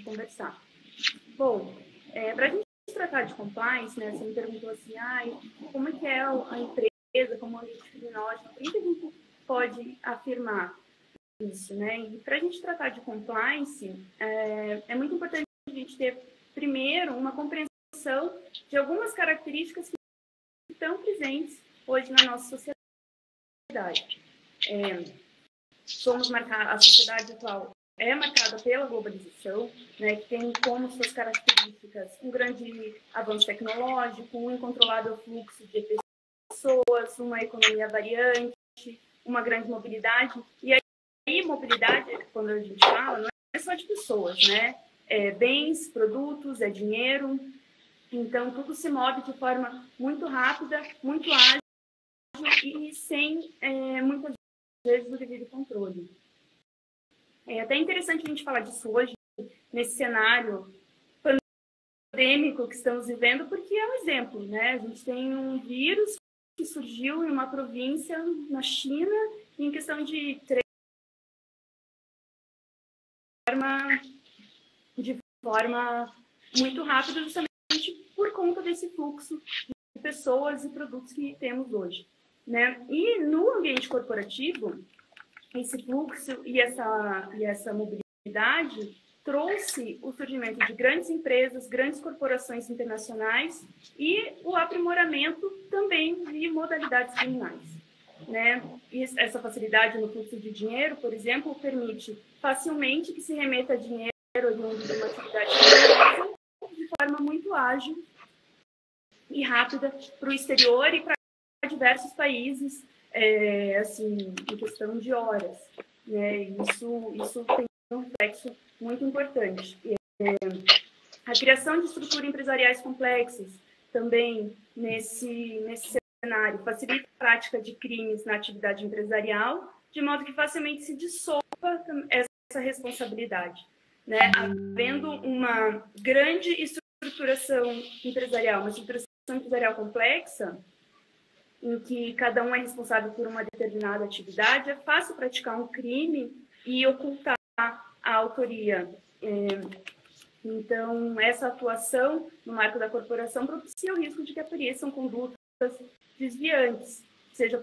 conversar. Bom, para a gente tratar de compliance, né, você me perguntou assim, como é que é a empresa, como ambiente criminológico, por que a gente pode afirmar isso, né? E para a gente tratar de compliance, é muito importante a gente ter, primeiro, uma compreensão de algumas características que estão presentes hoje na nossa sociedade. A sociedade atual é marcada pela globalização, né, que tem como suas características um grande avanço tecnológico, um incontrolável fluxo de pessoas, uma economia variante, uma grande mobilidade. E aí, mobilidade, quando a gente fala, não é só de pessoas, né? É bens, produtos, é dinheiro. Então, tudo se move de forma muito rápida, muito ágil e sem, muitas vezes, o devido controle. É até interessante a gente falar disso hoje, nesse cenário pandêmico que estamos vivendo, porque é um exemplo, né? A gente tem um vírus que surgiu em uma província na China, e em questão de forma muito rápida, justamente por conta desse fluxo de pessoas e produtos que temos hoje, né? E no ambiente corporativo, esse fluxo e essa mobilidade trouxe o surgimento de grandes empresas, grandes corporações internacionais e o aprimoramento também de modalidades criminais, né? E essa facilidade no fluxo de dinheiro, por exemplo, permite facilmente que se remeta dinheiro oriundo de uma atividade criminosa de forma muito ágil e rápida para o exterior e para diversos países, assim, em questão de horas, né? Isso tem um reflexo muito importante. A criação de estruturas empresariais complexas também nesse cenário facilita a prática de crimes na atividade empresarial, de modo que facilmente se dissolva essa responsabilidade, né? Havendo uma grande estruturação empresarial, uma estruturação empresarial complexa, em que cada um é responsável por uma determinada atividade, é fácil praticar um crime e ocultar a autoria. Então, essa atuação no marco da corporação propicia o risco de que apareçam condutas desviantes, seja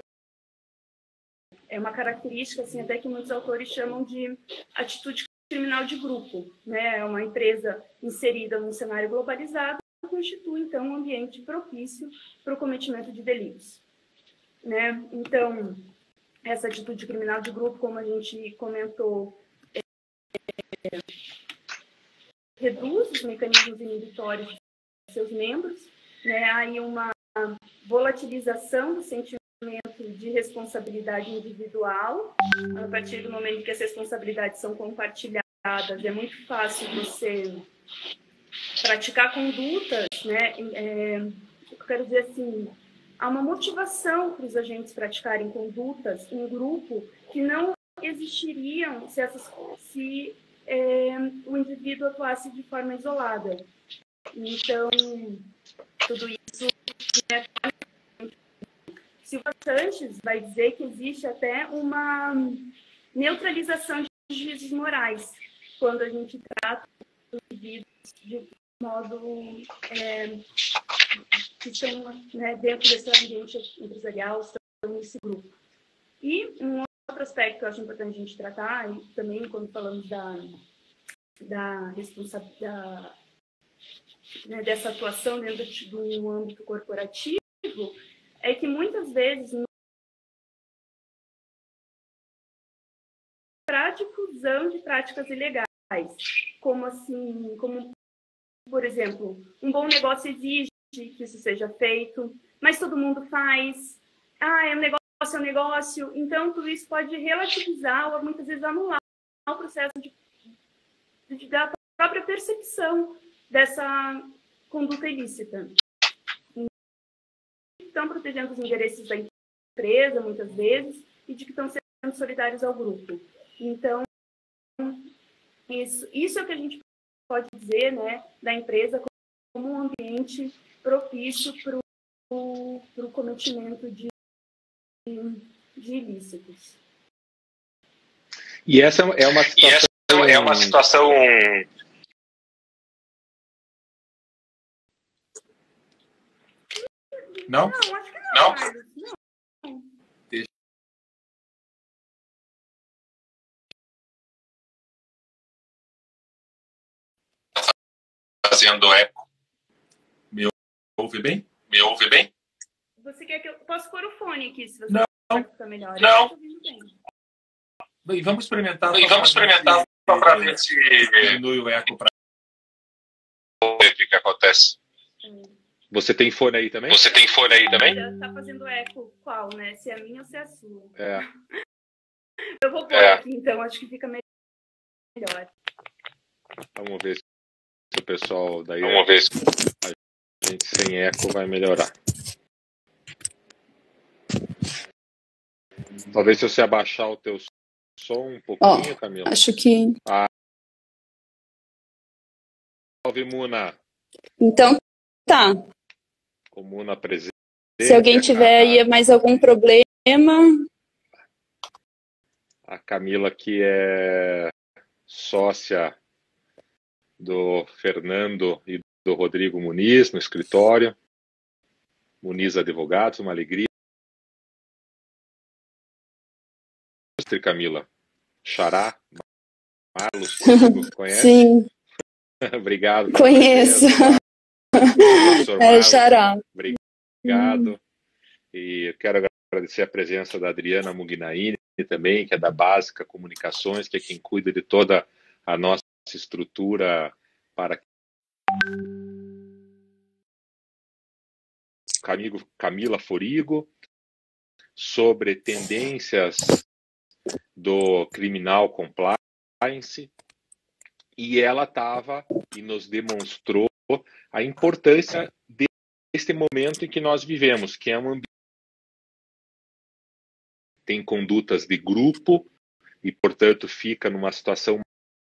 uma característica assim, até que muitos autores chamam de atitude criminal de grupo, né? Uma empresa inserida num cenário globalizado constitui, então, um ambiente propício para o cometimento de delitos, né? Então, essa atitude criminal de grupo, como a gente comentou, reduz os mecanismos inibitórios de seus membros, né? Aí uma volatilização do sentimento de responsabilidade individual. A partir do momento em que as responsabilidades são compartilhadas, é muito fácil você praticar condutas, né? Eu quero dizer assim, há uma motivação para os agentes praticarem condutas em grupo que não existiriam se o indivíduo atuasse de forma isolada. Então, tudo isso, né, Silva Sanches vai dizer que existe até uma neutralização de juízos morais quando a gente trata os indivíduos de modo que estão, né, dentro desse ambiente empresarial, estão nesse grupo. E um outro aspecto que eu acho importante a gente tratar, e também quando falamos da responsabilidade, né, dessa atuação dentro do âmbito corporativo, é que muitas vezes para a difusão de práticas ilegais, como por exemplo, um bom negócio exige que isso seja feito, mas todo mundo faz, é um negócio, então tudo isso pode relativizar ou muitas vezes anular o processo da própria percepção dessa conduta ilícita. Estão protegendo os interesses da empresa, muitas vezes, e de que estão sendo solidários ao grupo. Então, isso é o que a gente pode dizer, né, da empresa como um ambiente propício para o cometimento de ilícitos. E essa é uma situação Não? Não, acho que não. Não? Carlos. Não. Deixa. Fazendo eco. Me ouve bem? Me ouve bem? Você quer que eu posso pôr o fone aqui, se você Não. ficar melhor? Não. Eu tô ouvindo bem. E vamos experimentar. E vamos experimentar para ver se diminui o eco para ver o que acontece. Você tem fone aí também? Você tem fone aí também? Já tá fazendo eco qual, né? Se é a minha ou se é a sua. É. Eu vou pôr aqui, então, acho que fica melhor. Vamos ver se o pessoal daí. Vamos ver se a gente sem eco vai melhorar. Talvez se você abaixar o teu som um pouquinho, Camila. Acho que... Salve, Muna. Então, tá. O Muna presente. Se alguém tiver aí mais algum problema... A Camila, que é sócia do Fernando e do Rodrigo Muniz no escritório. Muniz Advogados, uma alegria. Camila. Xará, Marlos, conhece? Sim. Obrigado. Conheço. Xará. Obrigado. E eu quero agradecer a presença da Adriana Mugnaini também, que é da Básica Comunicações, que é quem cuida de toda a nossa estrutura para Camila Forigo, sobre tendências do Criminal Compliance, e ela estava e nos demonstrou a importância deste momento em que nós vivemos, que é um ambiente que tem condutas de grupo e, portanto, fica numa situação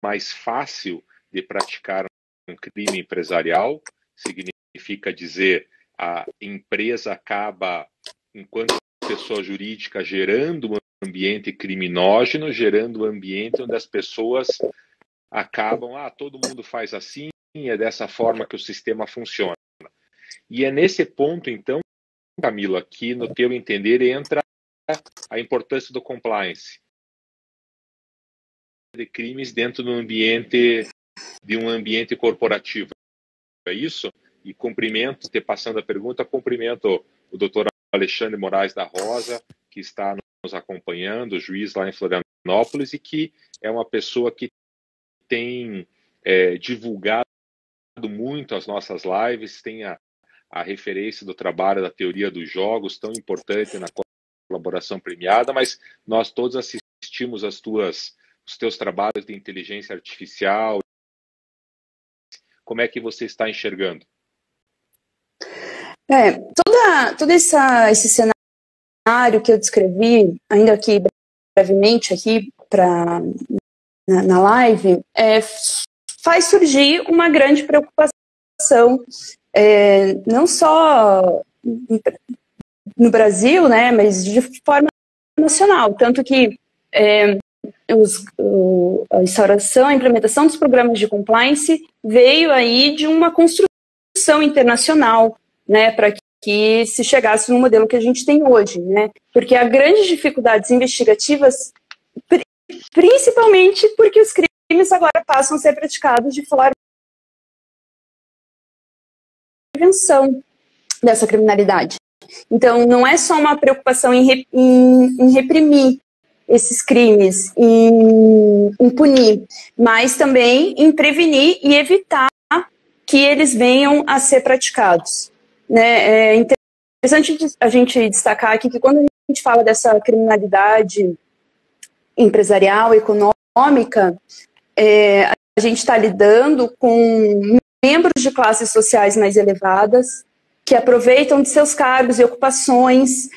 mais fácil de praticar um crime empresarial. Significa dizer, a empresa acaba, enquanto pessoa jurídica, gerando um ambiente criminógeno, gerando um ambiente onde as pessoas acabam, todo mundo faz assim, é dessa forma que o sistema funciona. E é nesse ponto, então, Camila, que, no teu entender, entra a importância do compliance de crimes dentro de um ambiente corporativo. É isso? E cumprimento, te passando a pergunta, cumprimento o doutor Alexandre Moraes da Rosa, que está nos acompanhando, juiz lá em Florianópolis, e que é uma pessoa que tem divulgado muito as nossas lives, tem a referência do trabalho da teoria dos jogos, tão importante na colaboração premiada, mas nós todos assistimos os teus trabalhos de inteligência artificial. Como é que você está enxergando? Todo esse cenário que eu descrevi, ainda aqui brevemente aqui na live, faz surgir uma grande preocupação, não só no Brasil, né, mas de forma nacional, tanto que a instauração, a implementação dos programas de compliance veio aí de uma construção internacional, né, para que se chegasse no modelo que a gente tem hoje, né, porque há grandes dificuldades investigativas, principalmente porque os crimes agora passam a ser praticados de forma de prevenção dessa criminalidade. Então, não é só uma preocupação em reprimir esses crimes, em punir, mas também em prevenir e evitar que eles venham a ser praticados. Né? É interessante a gente destacar aqui que quando a gente fala dessa criminalidade empresarial, econômica, a gente está lidando com membros de classes sociais mais elevadas, que aproveitam de seus cargos e ocupações,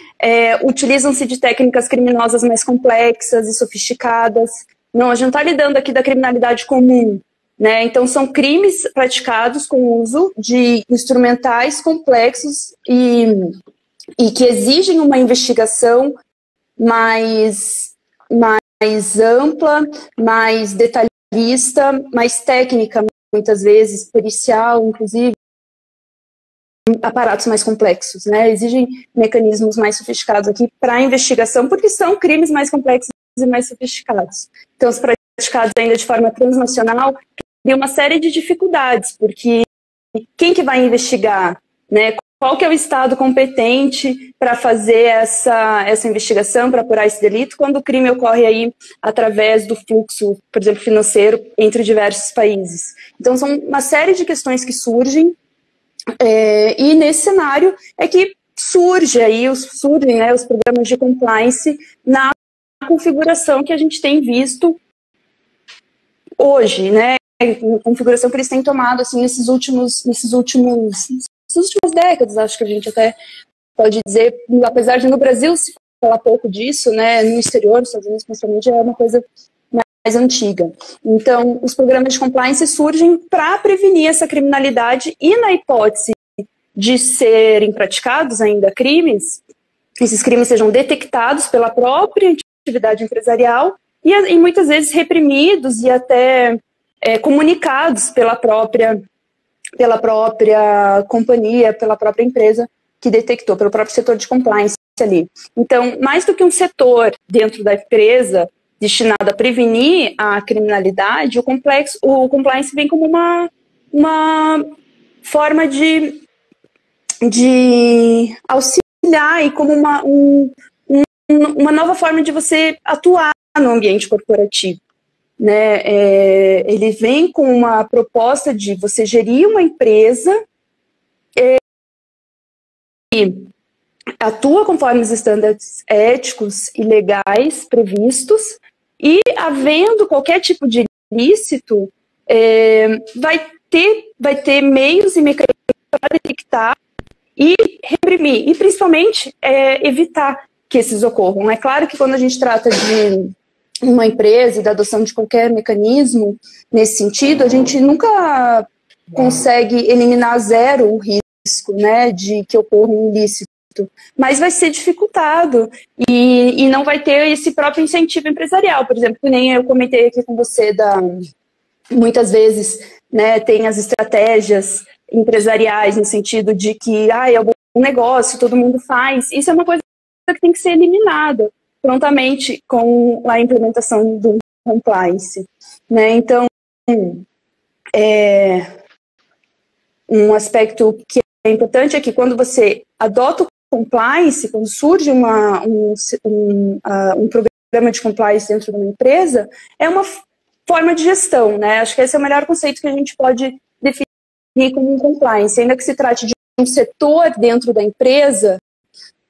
utilizam-se de técnicas criminosas mais complexas e sofisticadas. Não, a gente está lidando aqui da criminalidade comum, né? Então, são crimes praticados com o uso de instrumentais complexos e que exigem uma investigação mais ampla, mais detalhista, mais técnica, muitas vezes, pericial, inclusive. aparatos mais complexos, né? Exigem mecanismos mais sofisticados aqui para a investigação, porque são crimes mais complexos e mais sofisticados. Então, os praticados ainda de forma transnacional cria uma série de dificuldades, porque quem que vai investigar, né? Qual que é o estado competente para fazer essa investigação, para apurar esse delito, quando o crime ocorre aí através do fluxo, por exemplo, financeiro entre diversos países. Então, são uma série de questões que surgem, e nesse cenário é que surgem né, os programas de compliance na configuração que a gente tem visto hoje, né? A configuração que eles têm tomado assim, nessas últimas décadas, acho que a gente até pode dizer, apesar de no Brasil se falar pouco disso, né, no exterior, nos Estados Unidos principalmente, é uma coisa mais antiga. Então, os programas de compliance surgem para prevenir essa criminalidade e, na hipótese de serem praticados ainda crimes, esses crimes sejam detectados pela própria atividade empresarial e muitas vezes reprimidos e até comunicados pela própria companhia, pela própria empresa que detectou, pelo próprio setor de compliance ali. Então, mais do que um setor dentro da empresa destinado a prevenir a criminalidade, o compliance vem como uma forma de auxiliar e como uma nova forma de você atuar no ambiente corporativo. Né? Ele vem com uma proposta de você gerir uma empresa e atua conforme os estándares éticos e legais previstos e, havendo qualquer tipo de ilícito, vai ter meios e mecanismos para detectar e reprimir, e principalmente evitar que esses ocorram. É claro que quando a gente trata de uma empresa e da adoção de qualquer mecanismo nesse sentido, a gente nunca consegue eliminar zero o risco, né, de que ocorra um ilícito, mas vai ser dificultado e não vai ter esse próprio incentivo empresarial. Por exemplo, que nem eu comentei aqui com você, muitas vezes, né, tem as estratégias empresariais no sentido de que é um bom negócio, todo mundo faz. Isso é uma coisa que tem que ser eliminada prontamente com a implementação do compliance, né? Então, um aspecto que é importante é que quando você adota o compliance, quando surge um programa de compliance dentro de uma empresa, é uma forma de gestão, né? Acho que esse é o melhor conceito que a gente pode definir como um compliance, ainda que se trate de um setor dentro da empresa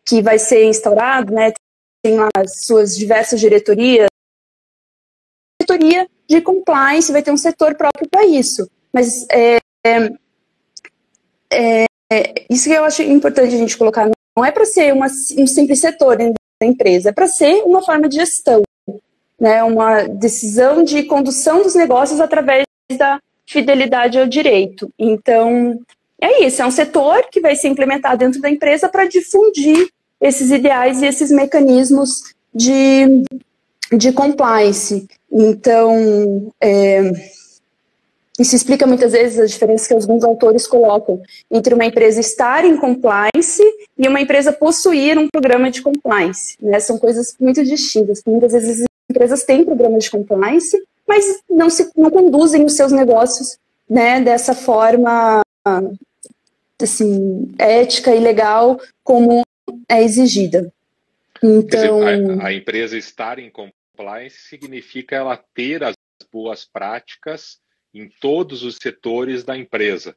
que vai ser instaurado, né? Tem lá as suas diversas diretorias. A diretoria de compliance vai ter um setor próprio para isso. Mas isso que eu acho importante a gente colocar. Não é para ser um simples setor dentro da empresa, é para ser uma forma de gestão, né? Uma decisão de condução dos negócios através da fidelidade ao direito. Então, é isso. É um setor que vai ser implementado dentro da empresa para difundir esses ideais e esses mecanismos de compliance. Então, isso explica muitas vezes a diferença que alguns autores colocam entre uma empresa estar em compliance e uma empresa possuir um programa de compliance, né? São coisas muito distintas. Muitas vezes as empresas têm programas de compliance, mas não conduzem os seus negócios, né, dessa forma assim, ética e legal como é exigida. Então, a empresa estar em compliance significa ela ter as boas práticas em todos os setores da empresa.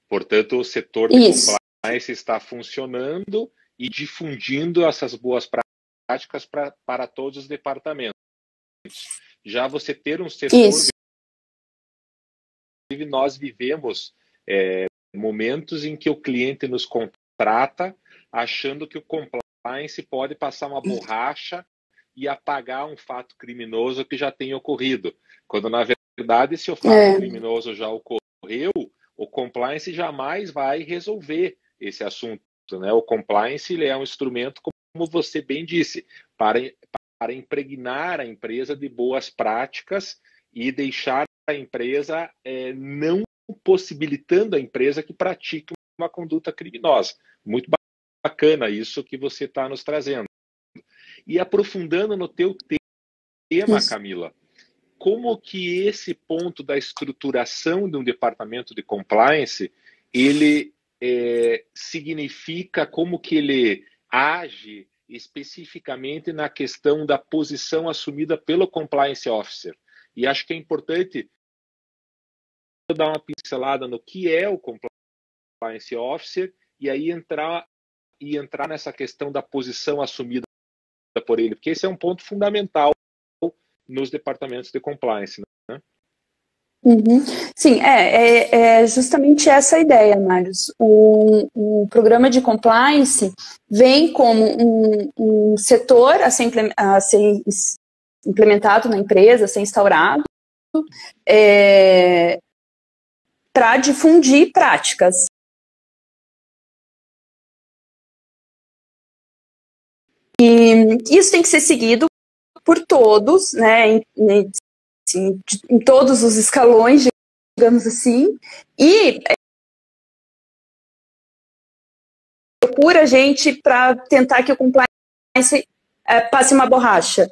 Portanto, o setor de compliance está funcionando e difundindo essas boas práticas para todos os departamentos. Já você ter um setor... Nós vivemos momentos em que o cliente nos contrata achando que o compliance pode passar uma borracha e apagar um fato criminoso que já tem ocorrido. Quando, na verdade, se o fato criminoso já ocorreu, o compliance jamais vai resolver esse assunto, né? O compliance ele é um instrumento, como você bem disse, para impregnar a empresa de boas práticas e deixar a empresa não possibilitando a empresa que pratique uma conduta criminosa. Muito bacana isso que você está nos trazendo. E aprofundando no teu tema, Camila, como que esse ponto da estruturação de um departamento de compliance, ele significa, como que ele age especificamente na questão da posição assumida pelo compliance officer? E acho que é importante dar uma pincelada no que é o compliance officer e aí entrar nessa questão da posição assumida por ele, porque esse é um ponto fundamental nos departamentos de compliance, né? Uhum. Sim, é justamente essa a ideia, Marius. O programa de compliance vem como um setor a ser implementado na empresa, a ser instaurado, para difundir práticas. E isso tem que ser seguido por todos, né, em todos os escalões, digamos assim, e procura a gente para tentar que o compliance passe uma borracha.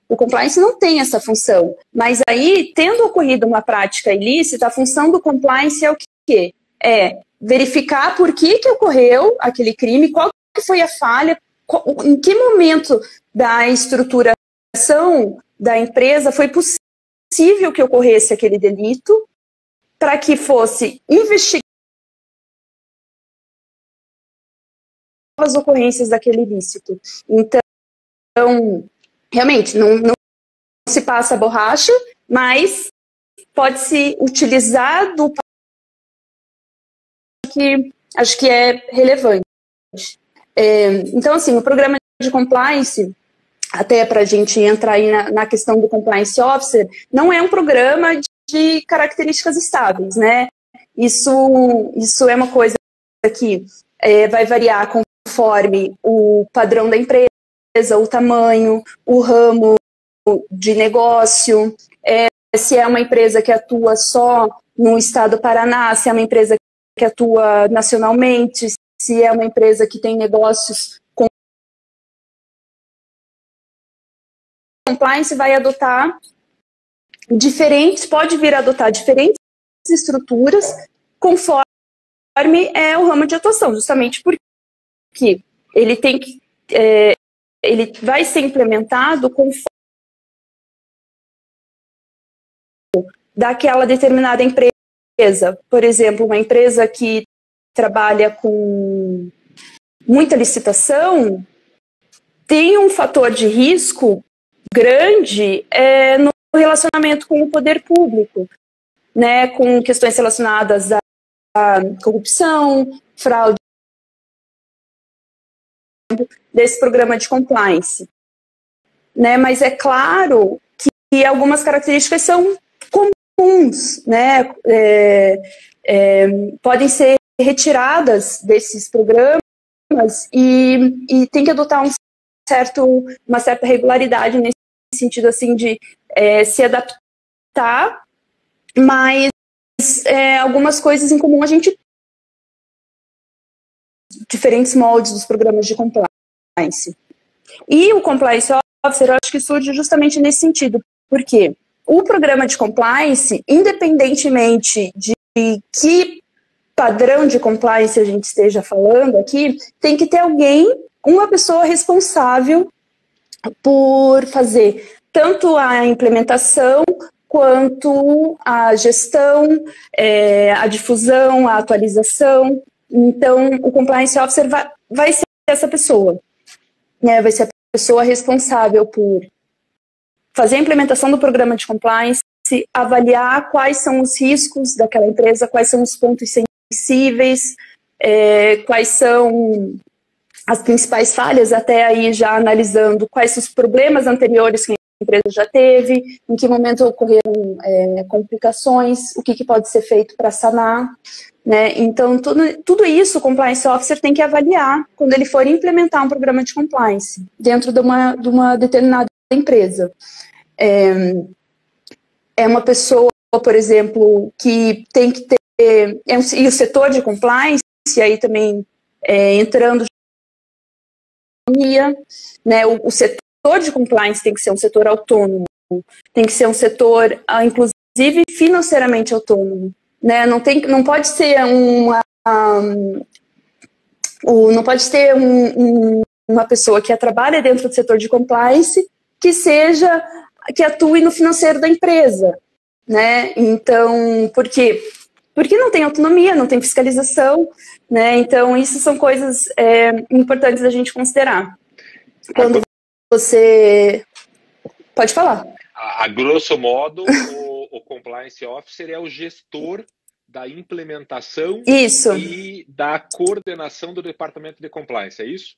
O compliance não tem essa função, mas aí, tendo ocorrido uma prática ilícita, a função do compliance é o quê? É verificar por que ocorreu aquele crime, qual que foi a falha, em que momento da estruturação da empresa foi possível que ocorresse aquele delito, para que fosse investigado as ocorrências daquele ilícito. Então, realmente, não se passa a borracha, mas pode-se utilizar do que acho que é relevante. Então, assim, o programa de compliance, até para a gente entrar aí na questão do compliance officer, não é um programa de características estáveis, né? Isso é uma coisa que vai variar conforme o padrão da empresa, o tamanho, o ramo de negócio, se é uma empresa que atua só no estado do Paraná, se é uma empresa que atua nacionalmente, se é uma empresa que tem negócios com compliance, vai adotar pode vir a adotar diferentes estruturas conforme o ramo de atuação, justamente porque ele tem que ele vai ser implementado conforme daquela determinada empresa. Por exemplo, uma empresa que trabalha com muita licitação tem um fator de risco grande no relacionamento com o poder público, né, com questões relacionadas à corrupção, fraude, desse programa de compliance, né? Mas é claro que algumas características são comuns, né? Podem ser retiradas desses programas e tem que adotar uma certa regularidade nesse sentido, assim, de se adaptar, mas algumas coisas em comum a gente diferentes moldes dos programas de compliance. E o compliance officer, eu acho que surge justamente nesse sentido, porque o programa de compliance, independentemente de que padrão de compliance a gente esteja falando aqui, tem que ter uma pessoa responsável por fazer tanto a implementação quanto a gestão, a difusão, a atualização. Então, o compliance officer vai ser essa pessoa, né? Vai ser a pessoa responsável por fazer a implementação do programa de compliance, avaliar quais são os riscos daquela empresa, quais são os pontos sensíveis, quais são as principais falhas, até aí já analisando quais são os problemas anteriores que a empresa já teve, em que momento ocorreram complicações, o que pode ser feito para sanar, né? Então, tudo isso o Compliance Officer tem que avaliar quando ele for implementar um programa de compliance dentro de uma determinada empresa. É uma pessoa, por exemplo, que tem que ter... E o setor de compliance e aí também entrando né, o setor de compliance tem que ser um setor autônomo, tem que ser um setor, inclusive, financeiramente autônomo, né? Não pode ser não pode ter uma pessoa que trabalha dentro do setor de compliance que atue no financeiro da empresa, né? Então, por quê? Porque não tem autonomia, não tem fiscalização, né? Então, isso são coisas importantes da gente considerar. Quando você... Pode falar. A grosso modo, o Compliance Officer é o gestor da implementação e da coordenação do departamento de compliance, é isso?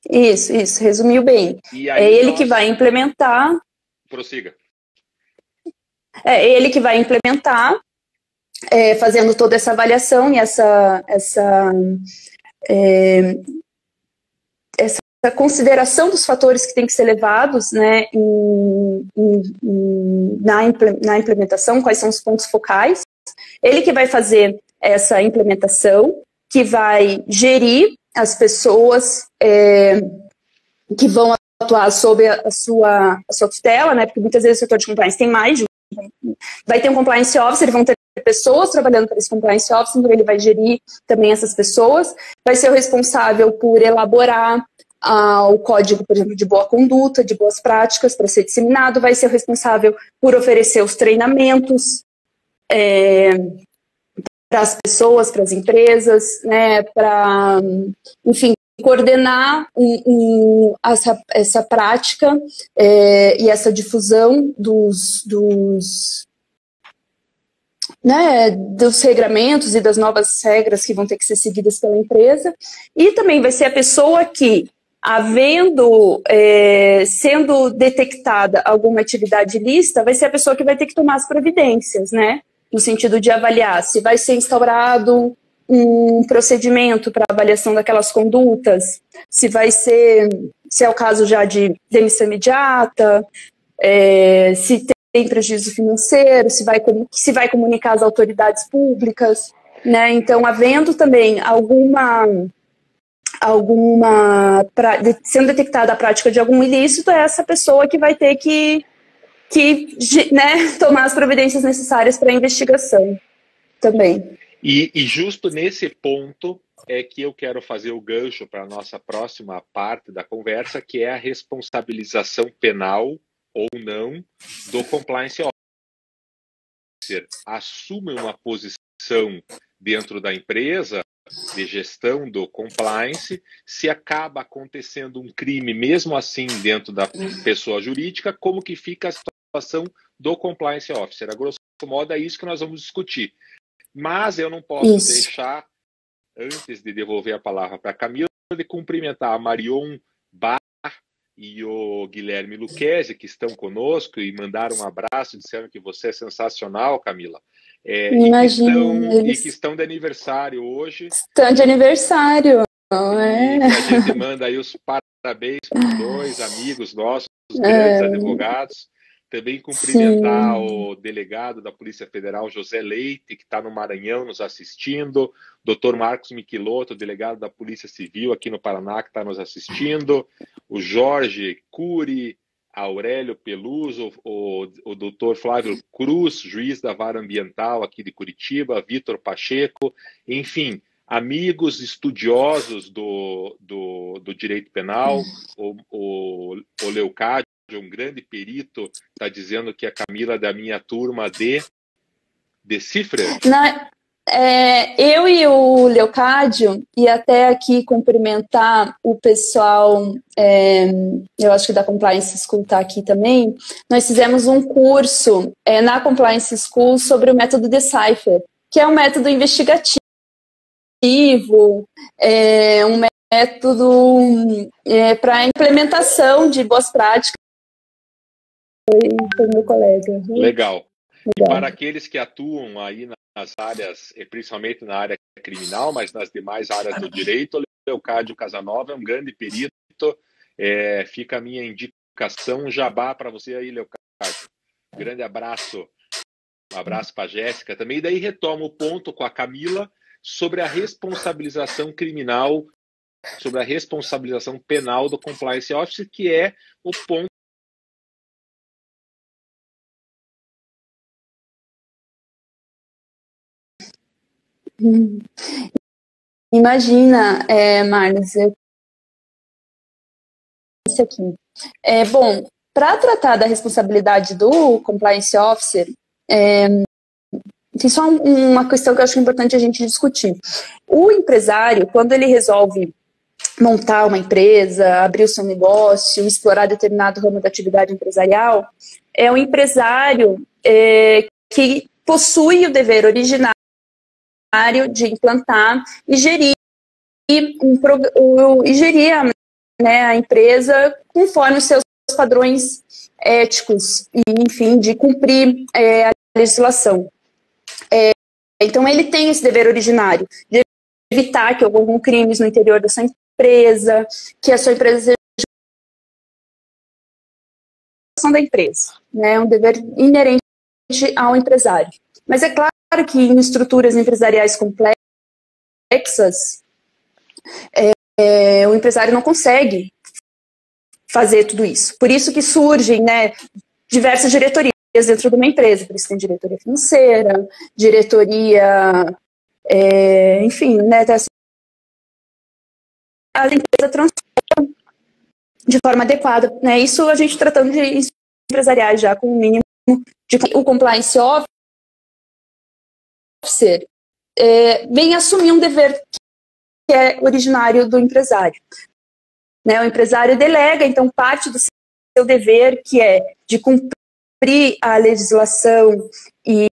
Isso, resumiu bem. É ele que vai implementar. Prossiga. É ele que vai implementar, fazendo toda essa avaliação e essa consideração dos fatores que têm que ser levados, né, na implementação, quais são os pontos focais. Ele que vai fazer essa implementação, que vai gerir as pessoas que vão atuar sob a sua tutela, né, porque muitas vezes o setor de compliance tem mais de vai ter um compliance officer, vão ter pessoas trabalhando para esse compliance officer, então ele vai gerir também essas pessoas, vai ser o responsável por elaborar o código, por exemplo, de boa conduta, de boas práticas para ser disseminado, vai ser o responsável por oferecer os treinamentos para as pessoas, para as empresas, né, para, enfim, coordenar essa prática e essa difusão dos regramentos e das novas regras que vão ter que ser seguidas pela empresa. E também vai ser a pessoa que, sendo detectada alguma atividade ilícita, vai ser a pessoa que vai ter que tomar as providências, né? No sentido de avaliar se vai ser instaurado um procedimento para avaliação daquelas condutas, se é o caso já de demissão imediata, se tem prejuízo financeiro, se vai comunicar às autoridades públicas, né? Então, havendo também sendo detectada a prática de algum ilícito, é essa pessoa que vai ter que tomar as providências necessárias para a investigação também. E justo nesse ponto é que eu quero fazer o gancho para a nossa próxima parte da conversa, que é a responsabilização penal ou não do compliance officer. Assume uma posição dentro da empresa de gestão do compliance, se acaba acontecendo um crime, mesmo assim, dentro da pessoa jurídica, como que fica a situação do compliance officer? A grosso modo, é isso que nós vamos discutir. Mas eu não posso deixar, antes de devolver a palavra para a Camila, de cumprimentar a Marion Bar e o Guilherme Lucchesi, que estão conosco e mandaram um abraço, disseram que você é sensacional, Camila. Imagina, e que estão de aniversário hoje. Estão de aniversário. A gente manda aí os parabéns para os dois amigos nossos, os grandes advogados. Também cumprimentar o delegado da Polícia Federal, José Leite, que está no Maranhão nos assistindo, Dr. Marcos Michelotto, delegado da Polícia Civil aqui no Paraná, que está nos assistindo, o Jorge Cury, Aurélio Peluso, o Dr. Flávio Cruz, juiz da Vara Ambiental aqui de Curitiba, Vitor Pacheco, enfim, amigos estudiosos do direito penal, o Leucádio, um grande perito, está dizendo que a Camila é da minha turma de cifras. Eu e o Leucádio, e até aqui cumprimentar o pessoal, eu acho que da Compliance School está aqui também, nós fizemos um curso na Compliance School sobre o método Decipher, que é um método investigativo, um método para implementação de boas práticas. Foi meu colega. Legal. E para aqueles que atuam aí nas áreas, principalmente na área criminal, mas nas demais áreas do direito, o Leucádio Casanova é um grande perito. Fica a minha indicação, um jabá para você aí, Leucádio. Grande abraço. Um abraço para a Jéssica também. E daí retomo o ponto com a Camila sobre a responsabilização criminal, sobre a responsabilização penal do Compliance Officer, que é o ponto Imagina, Marlos, isso aqui. Bom, para tratar da responsabilidade do Compliance Officer, tem só uma questão que eu acho importante a gente discutir. O empresário, quando ele resolve montar uma empresa, abrir o seu negócio, explorar determinado ramo da atividade empresarial, é um empresário que possui o dever originário de implantar e gerir, a empresa conforme os seus padrões éticos e, enfim, de cumprir a legislação. Então, ele tem esse dever originário de evitar que ocorram crimes no interior da sua empresa, que a sua empresa seja da empresa, né? É um dever inerente ao empresário. Mas é claro que em estruturas empresariais complexas, o empresário não consegue fazer tudo isso. Por isso que surgem, né, diversas diretorias dentro de uma empresa. Por isso tem diretoria financeira, diretoria, enfim, né, a empresa transforma de forma adequada, né? Isso a gente tratando de empresariais já com o mínimo de o compliance officer vem assumir um dever que é originário do empresário, né? O empresário delega, então, parte do seu dever, que é de cumprir a legislação e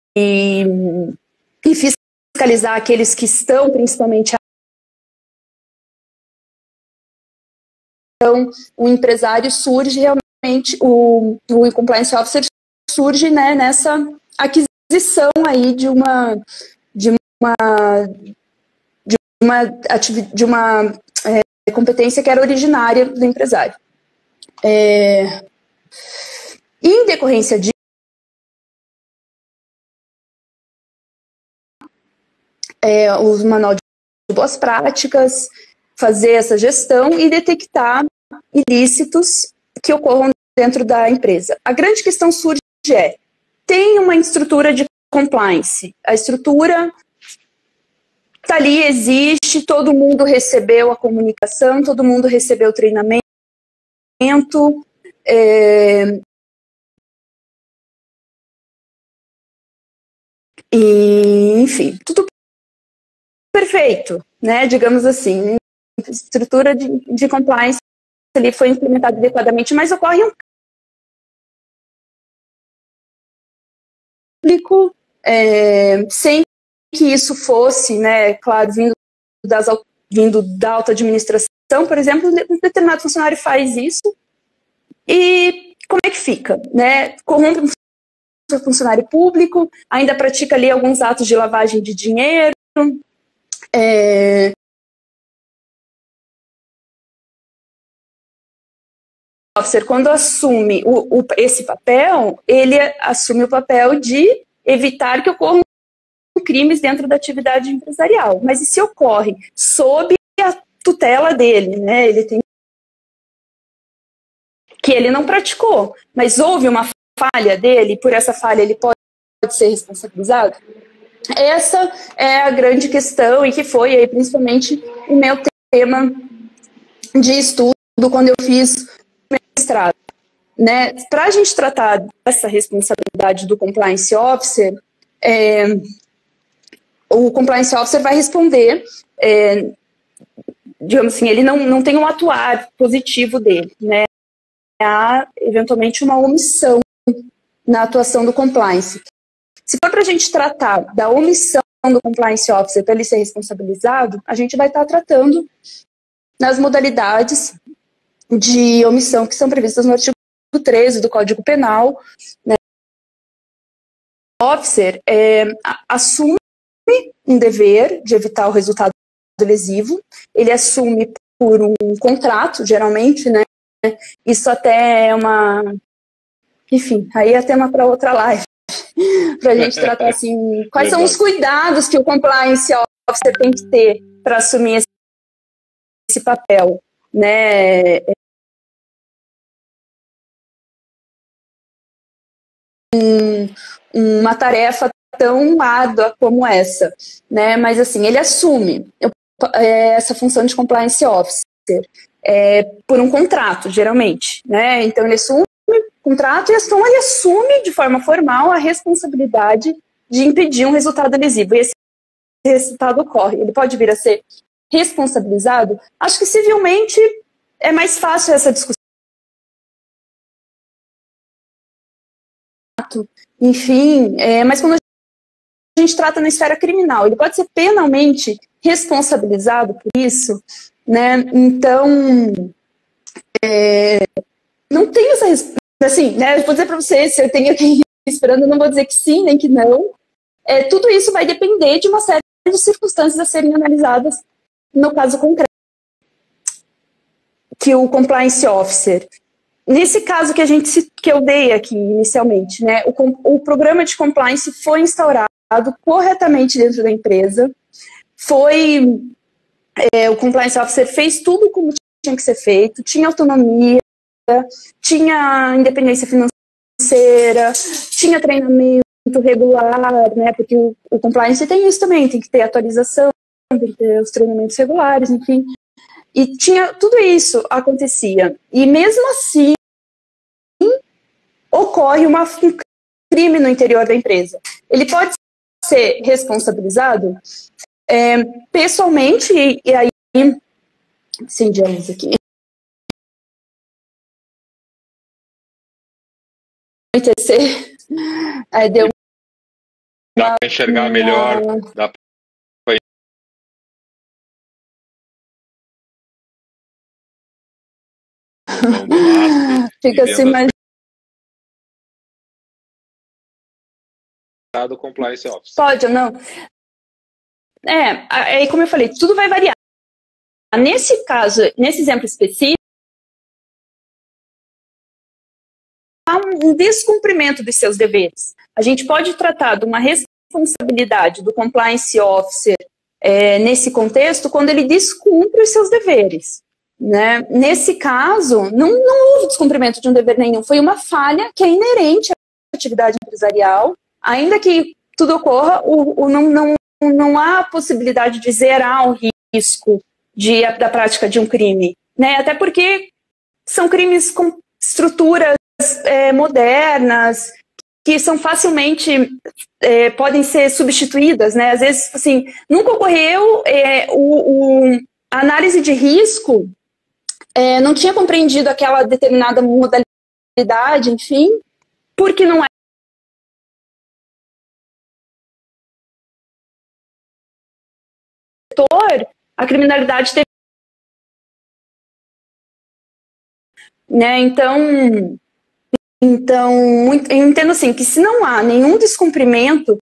fiscalizar aqueles que estão, principalmente. Então, o empresário surge realmente, o compliance officer surge, né, nessa aquisição aí de uma competência que era originária do empresário. Em decorrência de o manual de boas práticas, fazer essa gestão e detectar ilícitos que ocorram dentro da empresa. A grande questão surge tem uma estrutura de compliance. A estrutura está ali, existe, todo mundo recebeu a comunicação, todo mundo recebeu o treinamento, e, enfim, tudo perfeito, né? Digamos assim, a estrutura de compliance ali foi implementada adequadamente, mas ocorre um público sem que isso fosse, né, claro, vindo da alta administração, por exemplo, um determinado funcionário faz isso e como é que fica, né? Corrompe um funcionário público, ainda pratica ali alguns atos de lavagem de dinheiro, quando assume esse papel, ele assume o papel de evitar que ocorram crimes dentro da atividade empresarial. Mas e se ocorre sob a tutela dele, né? Ele tem que ele não praticou, mas houve uma falha dele, por essa falha ele pode ser responsabilizado? Essa é a grande questão e que foi aí, principalmente o meu tema de estudo quando eu fiz mestrado, né? Para a gente tratar dessa responsabilidade do compliance officer, o compliance officer vai responder, digamos assim, ele não tem um atuar positivo dele, né? Há, eventualmente, uma omissão na atuação do compliance. Se for para a gente tratar da omissão do compliance officer para ele ser responsabilizado, a gente vai estar tratando nas modalidades de omissão que são previstas no artigo 13 do Código Penal, né? O officer assume um dever de evitar o resultado lesivo, ele assume por um contrato, geralmente, né? Isso até é enfim, aí é tema para outra live, para a gente tratar assim, quais são os cuidados que o compliance officer tem que ter para assumir esse papel, né? Uma tarefa tão árdua como essa, né? Mas assim, ele assume essa função de compliance officer por um contrato, geralmente, né? Então ele assume o contrato e então ele assume de forma formal a responsabilidade de impedir um resultado lesivo. E esse resultado ocorre. Ele pode vir a ser responsabilizado? Acho que civilmente é mais fácil essa discussão. Enfim, mas quando a gente trata na esfera criminal, ele pode ser penalmente responsabilizado por isso, né? Então, não tenho essa resposta. Assim, né? Eu vou dizer para você, se eu tenho aqui esperando, eu não vou dizer que sim, nem que não. Tudo isso vai depender de uma série de circunstâncias a serem analisadas no caso concreto. Que o compliance officer, nesse caso que eu dei aqui inicialmente, né, o programa de compliance foi instaurado corretamente dentro da empresa, o compliance officer fez tudo como tinha que ser feito, tinha autonomia, tinha independência financeira, tinha treinamento regular, né, porque o compliance tem isso também, tem que ter atualização, tem que ter os treinamentos regulares, enfim. E tudo isso acontecia. E mesmo assim, ocorre um crime no interior da empresa. Ele pode ser responsabilizado pessoalmente, e aí, acendi a luz aqui. Deu dá para enxergar melhor, dá pra... Fica assim, mas do compliance officer. Pode ou não? Aí como eu falei, tudo vai variar. Nesse caso, nesse exemplo específico, há um descumprimento dos seus deveres. A gente pode tratar de uma responsabilidade do compliance officer nesse contexto quando ele descumpre os seus deveres. Né? Nesse caso, não houve descumprimento de um dever nenhum, foi uma falha que é inerente à atividade empresarial, ainda que tudo ocorra, não há possibilidade de zerar o risco da prática de um crime, né? Até porque são crimes com estruturas modernas, que são facilmente, podem ser substituídas, né? Às vezes, assim, nunca ocorreu a análise de risco, não tinha compreendido aquela determinada modalidade, enfim, porque não é a criminalidade teve, né? Então eu entendo assim que se não há nenhum descumprimento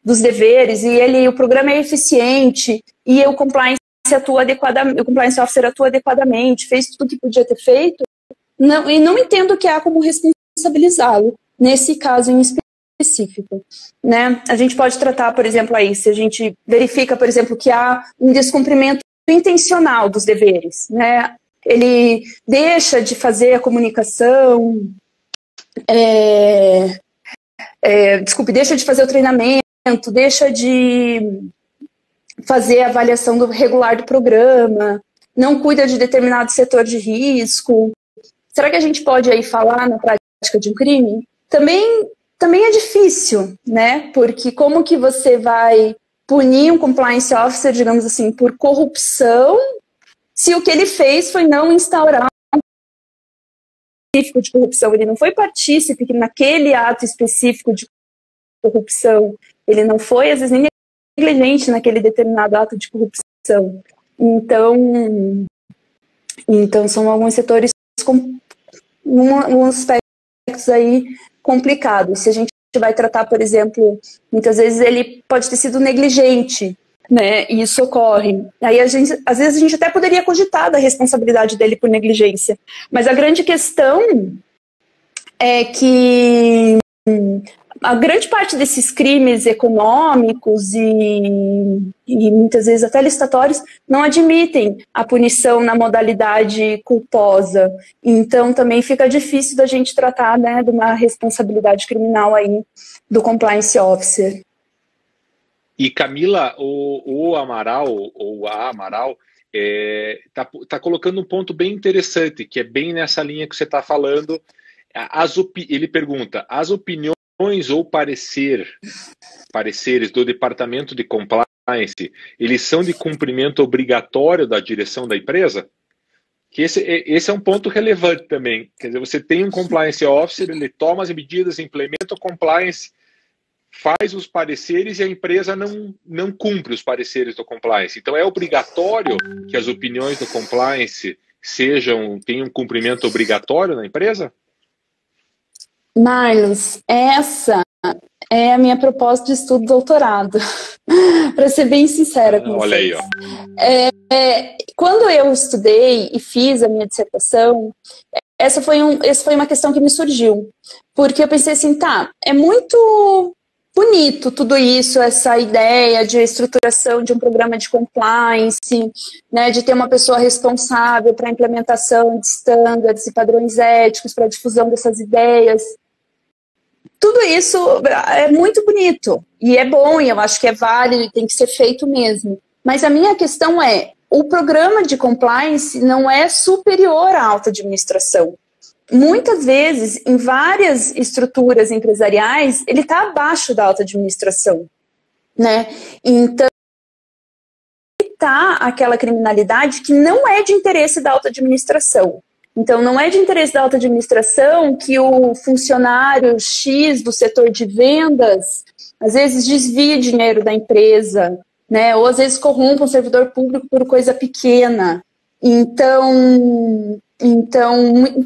dos deveres e o programa é eficiente e o compliance atua adequadamente, o compliance officer atua adequadamente, fez tudo o que podia ter feito, e não entendo que há como responsabilizá-lo nesse caso em específico, né? A gente pode tratar, por exemplo, aí, se a gente verifica, por exemplo, que há um descumprimento intencional dos deveres, né? Ele deixa de fazer a comunicação, deixa de fazer o treinamento, deixa de fazer a avaliação regular do programa, não cuida de determinado setor de risco. Será que a gente pode aí falar na prática de um crime? Também é difícil, né? Porque como que você vai punir um compliance officer, digamos assim, por corrupção, se o que ele fez foi não instaurar um específico de corrupção? Ele não foi partícipe naquele ato específico de corrupção. Ele não foi, às vezes, nem negligente naquele determinado ato de corrupção. Então são alguns setores com alguns aspectos aí complicados. Se a gente vai tratar, por exemplo, muitas vezes ele pode ter sido negligente, né? E isso ocorre. Aí às vezes a gente até poderia cogitar da responsabilidade dele por negligência. Mas a grande questão é que a grande parte desses crimes econômicos e muitas vezes até licitatórios não admitem a punição na modalidade culposa. Então também fica difícil da gente tratar, né, de uma responsabilidade criminal aí do compliance officer. E Camila, o Amaral, ou a Amaral, tá colocando um ponto bem interessante, que é bem nessa linha que você está falando. Ele pergunta, as opiniões ou pareceres do Departamento de Compliance, eles são de cumprimento obrigatório da direção da empresa? Que esse é um ponto relevante também. Quer dizer, você tem um Compliance Officer, ele toma as medidas, implementa o Compliance, faz os pareceres e a empresa não cumpre os pareceres do Compliance. Então, é obrigatório que as opiniões do Compliance tenham um cumprimento obrigatório na empresa? Marlos, essa é a minha proposta de estudo doutorado, para ser bem sincera com vocês. Olha aí, ó. Quando eu estudei e fiz a minha dissertação, essa foi uma questão que me surgiu, porque eu pensei assim, é muito bonito tudo isso, essa ideia de estruturação de um programa de compliance, né, de ter uma pessoa responsável para a implementação de estándares e padrões éticos, para a difusão dessas ideias. Tudo isso é muito bonito e é bom, e eu acho que é válido e tem que ser feito mesmo. Mas a minha questão o programa de compliance não é superior à alta administração. Muitas vezes, em várias estruturas empresariais, ele está abaixo da alta administração, né? Então, está aquela criminalidade que não é de interesse da alta administração. Então, não é de interesse da alta administração que o funcionário X do setor de vendas, às vezes, desvie dinheiro da empresa, né? Ou, às vezes, corrompa um servidor público por coisa pequena. Então,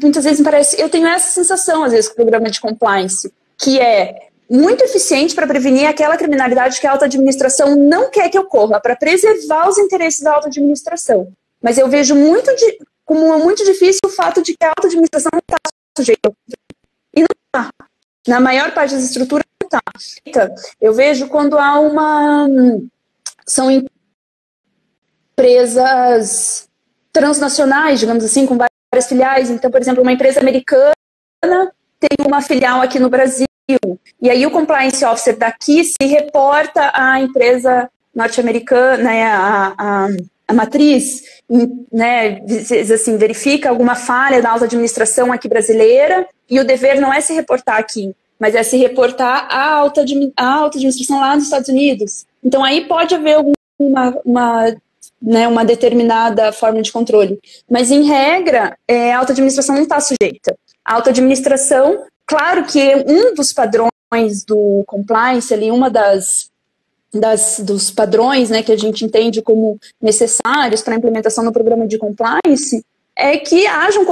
muitas vezes me parece... Eu tenho essa sensação, às vezes, com o programa de compliance, que é muito eficiente para prevenir aquela criminalidade que a alta administração não quer que ocorra, para preservar os interesses da alta administração. Mas eu vejo como muito difícil o fato de que a alta administração não está sujeita. E não está. Na maior parte das estruturas não está. Eu vejo quando há são empresas transnacionais, digamos assim, com várias filiais. Então, por exemplo, uma empresa americana tem uma filial aqui no Brasil. E aí o compliance officer daqui se reporta à empresa norte-americana, né, a matriz, né, assim, verifica alguma falha da alta administração aqui brasileira, e o dever não é se reportar aqui, mas é se reportar à alta administração lá nos Estados Unidos. Então aí pode haver uma determinada forma de controle. Mas, em regra, a alta administração não está sujeita. A alta administração, claro que um dos padrões do compliance, ali, dos padrões, né, que a gente entende como necessários para a implementação do programa de compliance, é que haja um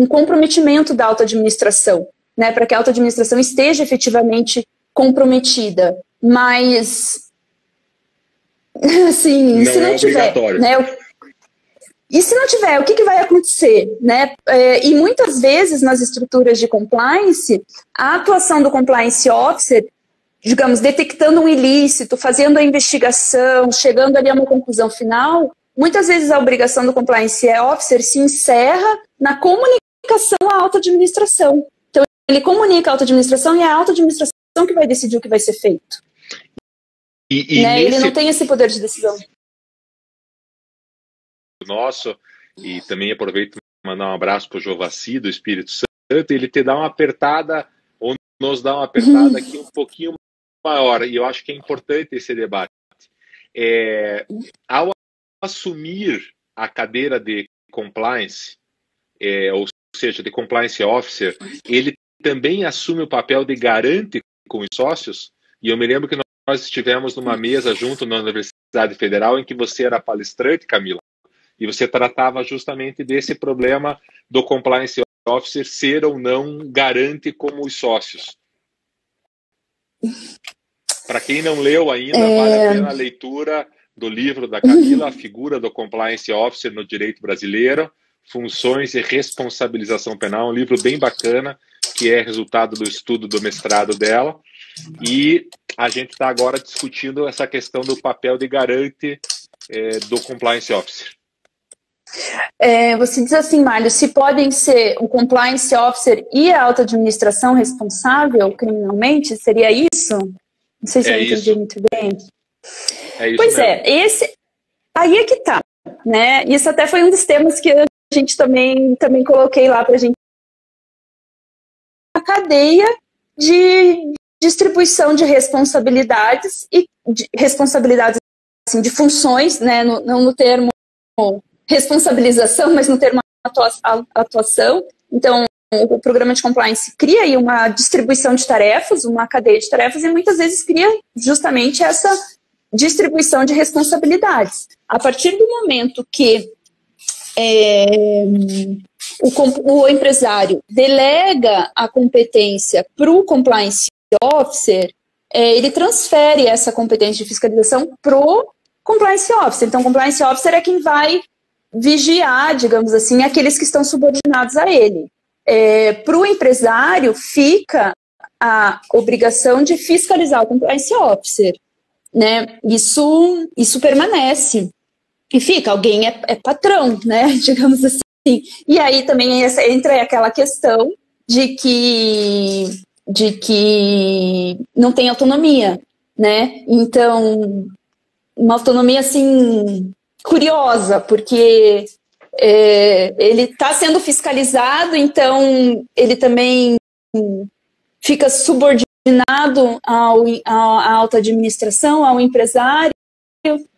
comprometimento da alta administração, né, para que a alta administração esteja efetivamente comprometida. Mas, assim, se não tiver, né, e se não tiver, o que vai acontecer, né? E muitas vezes nas estruturas de compliance, a atuação do compliance officer, digamos, detectando um ilícito, fazendo a investigação, chegando ali a uma conclusão final, muitas vezes a obrigação do compliance officer se encerra na comunicação à alta administração. Então, ele comunica à alta administração e é a alta administração que vai decidir o que vai ser feito. Né? Ele não tem esse poder de decisão. Nosso, e também aproveito para mandar um abraço para o Jovaci, do Espírito Santo, ele te dá uma apertada, ou nos dá uma apertada aqui um pouquinho maior, e eu acho que é importante esse debate. Ao assumir a cadeira de compliance, ou seja, de compliance officer, ele também assume o papel de garante com os sócios, e eu me lembro que nós estivemos numa mesa junto na Universidade Federal em que você era palestrante, Camila, e você tratava justamente desse problema do compliance officer ser ou não garante como os sócios. Para quem não leu ainda, vale a pena a leitura do livro da Camila, A Figura do Compliance Officer no Direito Brasileiro, Funções e Responsabilização Penal, um livro bem bacana que é resultado do estudo do mestrado dela, e a gente está agora discutindo essa questão do papel de garante do Compliance Officer. Você diz assim, Mário, se podem ser o Compliance Officer e a alta administração responsável criminalmente, seria isso? Não sei se eu entendi muito bem. É isso pois mesmo. Aí é que tá, né? Isso até foi um dos temas que a gente também coloquei lá para a gente. A cadeia de distribuição de responsabilidades e de responsabilidades assim, de funções, né? Não no termo responsabilização, mas no termo atuação. Então, o programa de compliance cria aí uma distribuição de tarefas, uma cadeia de tarefas, e muitas vezes cria justamente essa distribuição de responsabilidades. A partir do momento que o empresário delega a competência para o compliance officer, ele transfere essa competência de fiscalização para o compliance officer. Então, o compliance officer é quem vai vigiar, digamos assim, aqueles que estão subordinados a ele. Para o empresário, fica a obrigação de fiscalizar o compliance officer, né? Isso permanece. E fica, alguém é patrão, né? Digamos assim. E aí também entra aquela questão de que não tem autonomia, né? Então, uma autonomia, assim, curiosa, porque ele está sendo fiscalizado, então ele também fica subordinado à alta administração, ao empresário.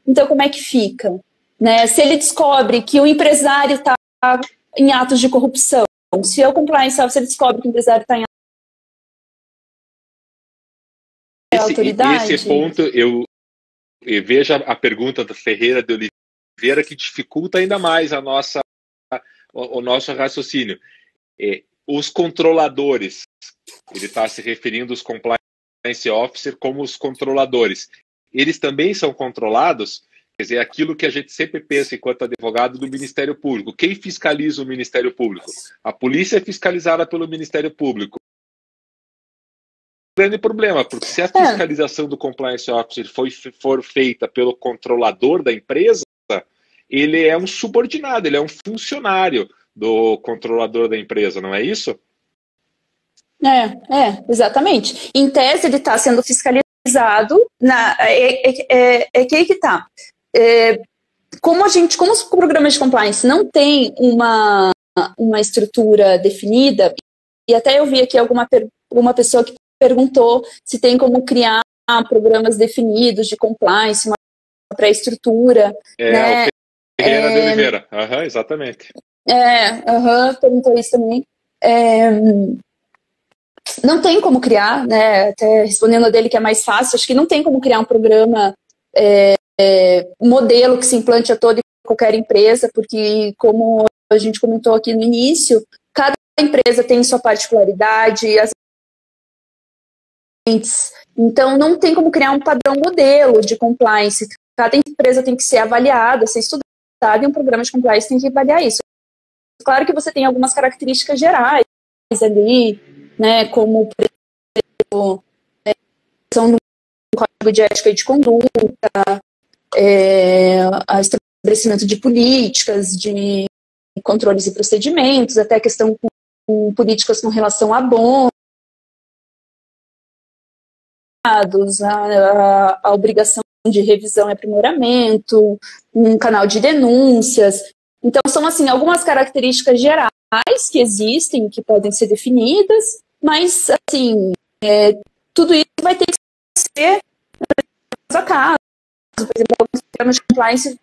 Então, como é que fica? Né? Se ele descobre que o empresário está em atos de corrupção, se o compliance officer descobre que o empresário está em autoridade... Esse ponto, eu vejo a pergunta da Ferreira de Oliveira, que dificulta ainda mais o nosso raciocínio. Os controladores, ele está se referindo aos compliance officer como os controladores. Eles também são controlados? Quer dizer, aquilo que a gente sempre pensa enquanto advogado do Ministério Público. Quem fiscaliza o Ministério Público? A polícia é fiscalizada pelo Ministério Público. Grande problema, porque se a fiscalização do compliance officer for feita pelo controlador da empresa, ele é um subordinado, ele é um funcionário do controlador da empresa, não é isso? Exatamente. Em tese, ele está sendo fiscalizado, que está. Como os programas de compliance não têm uma estrutura definida, e até eu vi aqui uma pessoa que perguntou se tem como criar programas definidos de compliance, uma pré-estrutura. Né? O Ferreira de Oliveira. Exatamente. Perguntou isso também. Não tem como criar, né? Até respondendo a dele que é mais fácil, acho que não tem como criar um programa modelo que se implante a toda e qualquer empresa, porque, como a gente comentou aqui no início, cada empresa tem sua particularidade, então não tem como criar um padrão modelo de compliance. Cada empresa tem que ser avaliada, ser estudada, e um programa de compliance tem que avaliar isso. Claro que você tem algumas características gerais ali, né, como, por exemplo, do código de ética e de conduta, estabelecimento de políticas, de controles e procedimentos, até questão com políticas com relação a bônus, a obrigação de revisão e aprimoramento, um canal de denúncias. Então, são assim algumas características gerais que existem, que podem ser definidas, mas assim, tudo isso vai ter que ser caso a caso. Por exemplo, alguns programas de compliance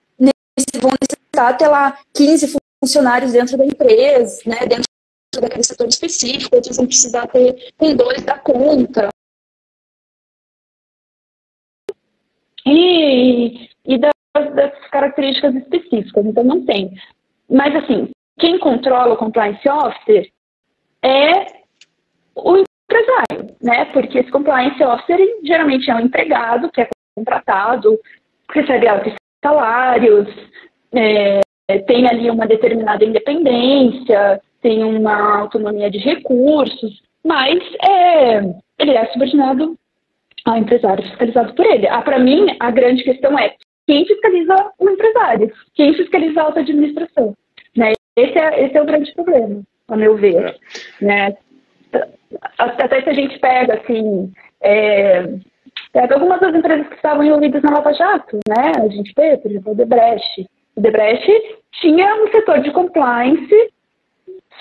vão necessitar até lá 15 funcionários dentro da empresa, né, dentro daquele setor específico, outros vão precisar ter com 2 da conta. E das características específicas, então não tem. Mas, assim, quem controla o compliance officer é o empresário, né? Porque esse compliance officer geralmente é um empregado que é contratado, recebe altos salários, tem ali uma determinada independência, tem uma autonomia de recursos, mas ele é subordinado ao empresário, fiscalizado por ele. Para mim, a grande questão é quem fiscaliza o empresário, quem fiscaliza a alta administração, né? Esse é o grande problema, a meu ver, né? Até se a gente pega, assim, pega algumas das empresas que estavam envolvidas na Lava Jato, né? A gente vê, por exemplo, o Odebrecht. O Odebrecht tinha um setor de compliance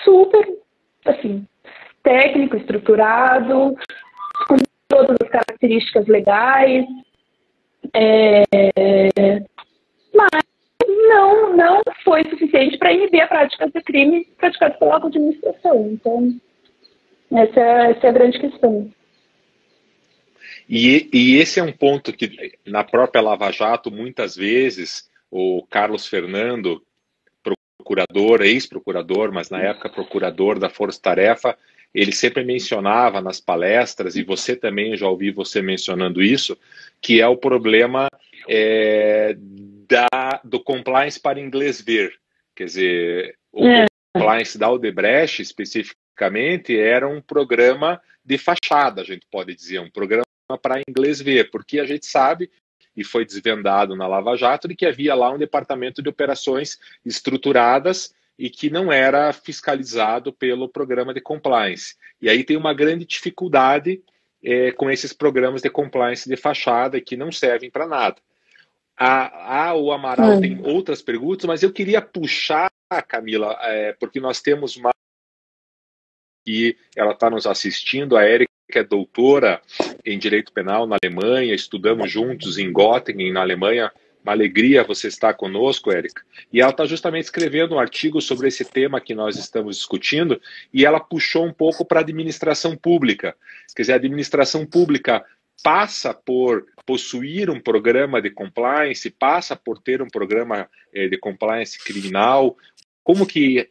super, assim, técnico, estruturado, com todas as características legais, mas não foi suficiente para inibir a prática de crime praticado pela alta administração. Então, essa é a grande questão. E esse é um ponto que, na própria Lava Jato, muitas vezes, o Carlos Fernando, procurador, ex-procurador, mas na época procurador da Força Tarefa, ele sempre mencionava nas palestras, e você também, eu já ouvi você mencionando isso, que é o problema do compliance para inglês ver. Quer dizer, o compliance da Odebrecht, especificamente, era um programa de fachada, a gente pode dizer, um programa para inglês ver, porque a gente sabe, e foi desvendado na Lava Jato, de que havia lá um departamento de operações estruturadas e que não era fiscalizado pelo programa de compliance. E aí tem uma grande dificuldade com esses programas de compliance de fachada que não servem para nada. O Amaral tem outras perguntas, mas eu queria puxar, Camila, porque nós temos uma e ela está nos assistindo, a Érica é doutora em Direito Penal na Alemanha, estudamos juntos em Göttingen, na Alemanha. Uma alegria você estar conosco, Érica. E ela está justamente escrevendo um artigo sobre esse tema que nós estamos discutindo, e ela puxou um pouco para a administração pública. Quer dizer, a administração pública passa por possuir um programa de compliance, passa por ter um programa de compliance criminal. Como que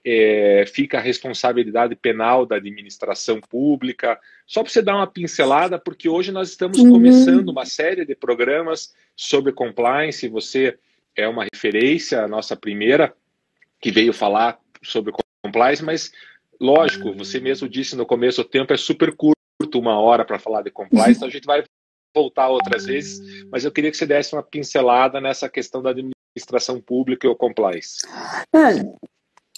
fica a responsabilidade penal da administração pública? Só para você dar uma pincelada, porque hoje nós estamos começando uma série de programas sobre compliance. Você é uma referência, a nossa primeira, que veio falar sobre compliance, mas, lógico, você mesmo disse no começo, o tempo é super curto, 1 hora para falar de compliance, então a gente vai voltar outras vezes, mas eu queria que você desse uma pincelada nessa questão da administração pública e o compliance.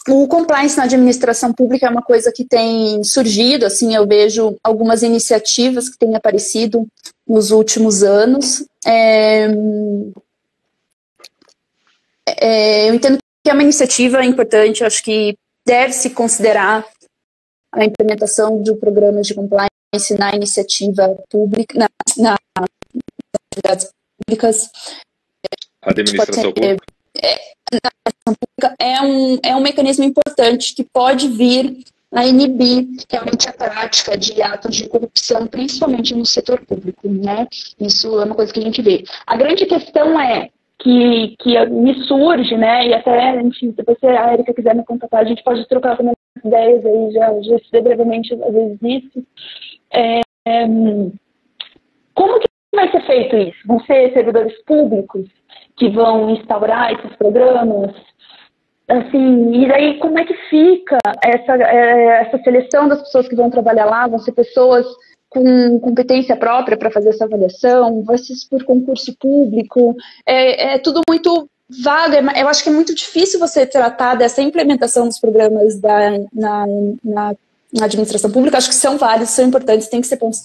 O compliance na administração pública é uma coisa que tem surgido, assim, eu vejo algumas iniciativas que têm aparecido nos últimos anos. Eu entendo que é uma iniciativa importante, eu acho que deve-se considerar a implementação de programas de compliance na iniciativa pública, nas atividades públicas. Administração pública. É um mecanismo importante que pode vir a inibir realmente a prática de atos de corrupção, principalmente no setor público, né? Isso é uma coisa que a gente vê. A grande questão que me surge, né? E até depois se a Érica quiser me contatar, a gente pode trocar algumas ideias aí, já estudei brevemente às vezes isso. Como que vai ser feito isso? Vão ser servidores públicos que vão instaurar esses programas? Assim, e daí como é que fica essa seleção das pessoas que vão trabalhar lá? Vão ser pessoas com competência própria para fazer essa avaliação? Vai ser por concurso público? É tudo muito vago. Eu acho que é muito difícil você tratar dessa implementação dos programas na administração pública. Acho que são vários, são importantes, tem que ser pontos,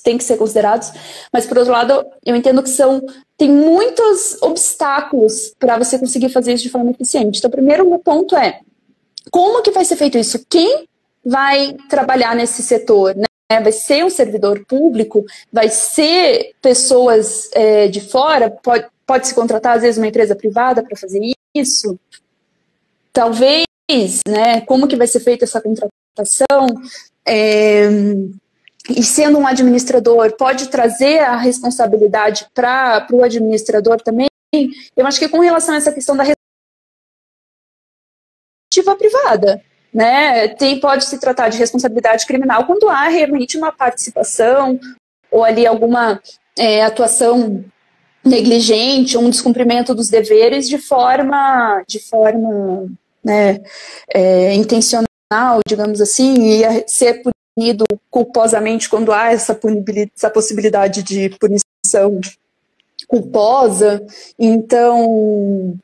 tem que ser considerados, mas por outro lado, eu entendo que tem muitos obstáculos para você conseguir fazer isso de forma eficiente. Então, o primeiro ponto é, como que vai ser feito isso? Quem vai trabalhar nesse setor, né? Vai ser um servidor público? Vai ser pessoas de fora? Pode se contratar, às vezes, uma empresa privada para fazer isso? Talvez, né? Como que vai ser feita essa contratação? E sendo um administrador, pode trazer a responsabilidade para o administrador também? Eu acho que com relação a essa questão da responsabilidade privada, né? Pode se tratar de responsabilidade criminal quando há realmente uma participação ou ali alguma atuação negligente, um descumprimento dos deveres de forma né, intencional, digamos assim, e ser por punido culposamente quando há essa possibilidade de punição culposa. Então,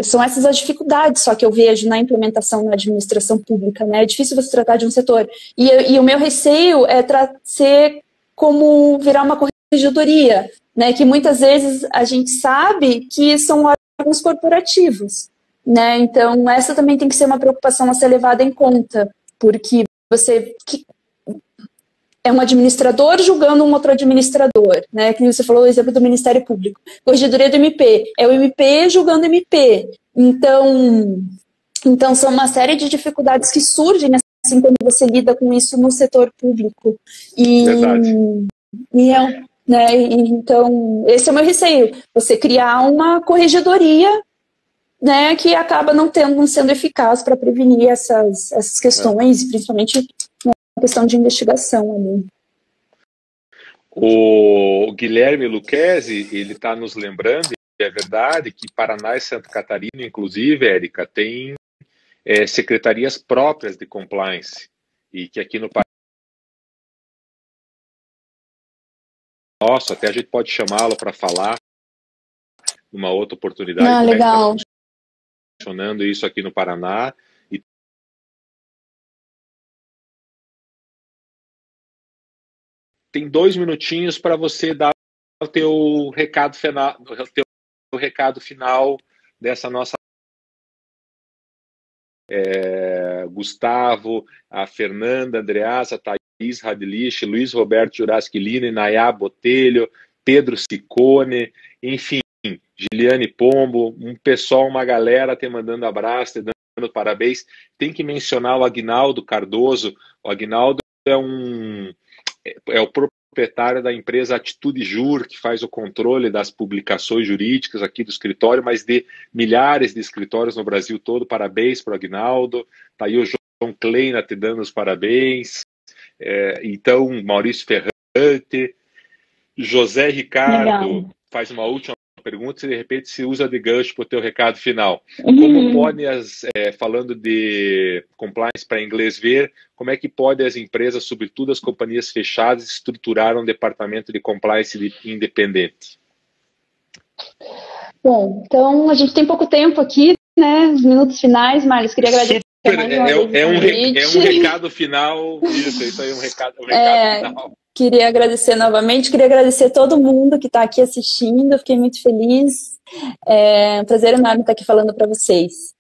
são essas as dificuldades só que eu vejo na implementação na administração pública, né? É difícil você tratar de um setor. E o meu receio é ser como virar uma corregedoria, né? Que muitas vezes a gente sabe que são órgãos corporativos, né? Então, essa também tem que ser uma preocupação a ser levada em conta, porque é um administrador julgando um outro administrador, né? Que você falou o exemplo do Ministério Público. Corregedoria do MP, é o MP julgando o MP. Então são uma série de dificuldades que surgem assim quando você lida com isso no setor público. Verdade. Então, esse é o meu receio. Você criar uma corregedoria, né, que acaba não sendo eficaz para prevenir essas questões, principalmente na questão de investigação ali. O Guilherme Lucchesi, ele está nos lembrando, e é verdade, que Paraná e Santa Catarina, inclusive, Érica, tem secretarias próprias de compliance, e que aqui no Paraná, nossa, até a gente pode chamá-lo para falar numa outra oportunidade. Legal. Está funcionando isso aqui no Paraná. Tem 2 minutinhos para você dar o teu recado final dessa nossa. Gustavo, a Fernanda, Andreasa, Thaís Radlich, Luiz Roberto Juraschilini, Nayá Botelho, Pedro Ciccone, enfim, Giliane Pombo, um pessoal, uma galera te mandando abraço, te dando parabéns. Tem que mencionar o Aguinaldo Cardoso. O Aguinaldo é o proprietário da empresa Atitude Jur, que faz o controle das publicações jurídicas aqui do escritório, mas de milhares de escritórios no Brasil todo. Parabéns para o Aguinaldo. Está aí o João Kleina te dando os parabéns. Então, Maurício Ferrante, José Ricardo faz uma última pergunta, se de repente se usa de gancho para o teu recado final. Como pode, falando de compliance para inglês ver, como é que pode as empresas, sobretudo as companhias fechadas, estruturar um departamento de compliance independente? Bom, então a gente tem pouco tempo aqui, né? Os minutos finais, Marlos, queria agradecer. É um recado final, isso aí é um recado final. Queria agradecer novamente, queria agradecer todo mundo que está aqui assistindo, fiquei muito feliz. É um prazer enorme estar aqui falando para vocês.